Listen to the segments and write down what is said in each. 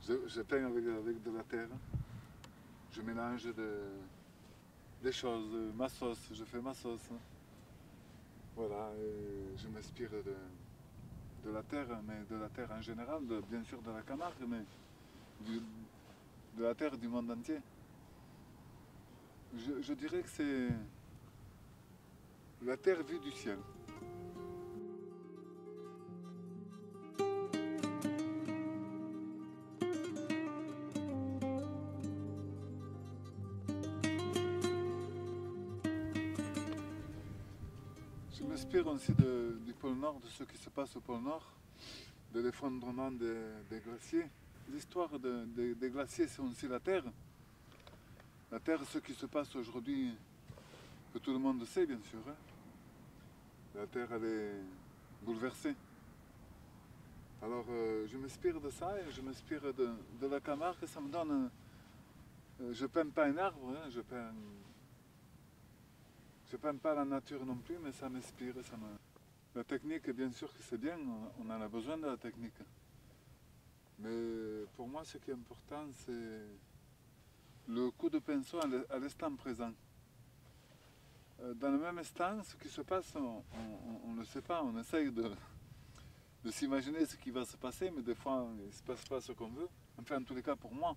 Je peins avec de la terre. Je mélange des choses, ma sauce, je fais ma sauce. Voilà, et je m'inspire de la terre, mais de la terre en général, bien sûr de la Camargue, mais du- de la terre du monde entier. Je dirais que c'est la terre vue du ciel. Je m'inspire aussi du pôle Nord, de ce qui se passe au pôle Nord, de l'effondrement des glaciers. L'histoire des glaciers, c'est aussi la Terre. La Terre, ce qui se passe aujourd'hui, que tout le monde sait, bien sûr. Hein. La Terre, elle est bouleversée. Alors, je m'inspire de ça et je m'inspire de la Camargue. Ça me donne. Je ne peins pas un arbre, hein, je peins pas la nature non plus, mais ça m'inspire. La technique, bien sûr que c'est bien, on en a besoin de la technique. Mais pour moi, ce qui est important, c'est le coup de pinceau à l'instant présent. Dans le même instant, ce qui se passe, on ne le sait pas, on essaye de s'imaginer ce qui va se passer, mais des fois, il ne se passe pas ce qu'on veut. Enfin, en tous les cas, pour moi,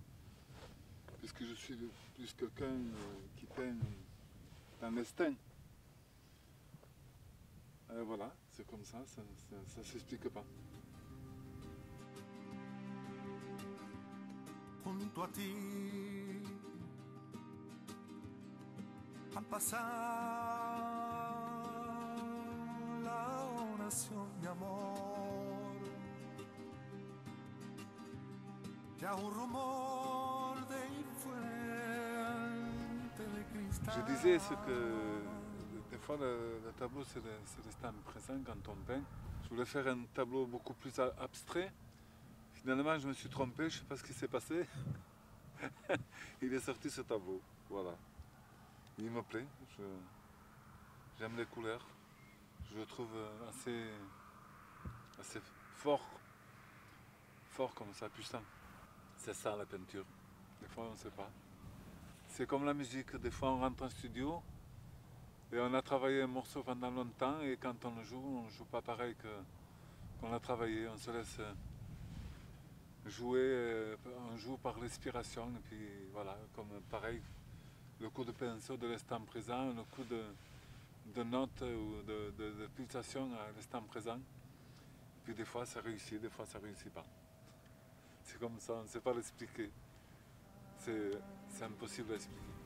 puisque je suis plus quelqu'un qui peint dans l'instinct. Voilà, c'est comme ça ne s'explique pas. Junto a ti han pasado la oración de amor, ya un rumor de fuente de cristal. Je disais ce que des fois le tableau c'est l'instant présent quand on peint. Je voulais faire un tableau beaucoup plus abstrait. Finalement je me suis trompé, je ne sais pas ce qui s'est passé. Il est sorti ce tableau, voilà. Il me plaît, j'aime les couleurs. Je le trouve assez fort comme ça, puissant. C'est ça la peinture. Des fois on ne sait pas. C'est comme la musique, des fois on rentre en studio et on a travaillé un morceau pendant longtemps et quand on le joue, on ne joue pas pareil qu'on a travaillé. On se laisse jouer, on joue par l'inspiration et puis voilà, comme pareil, le coup de pinceau de l'instant présent, le coup de note ou de pulsation à l'instant présent. Et puis des fois ça réussit, des fois ça ne réussit pas. C'est comme ça, on ne sait pas l'expliquer. C'est impossible à expliquer.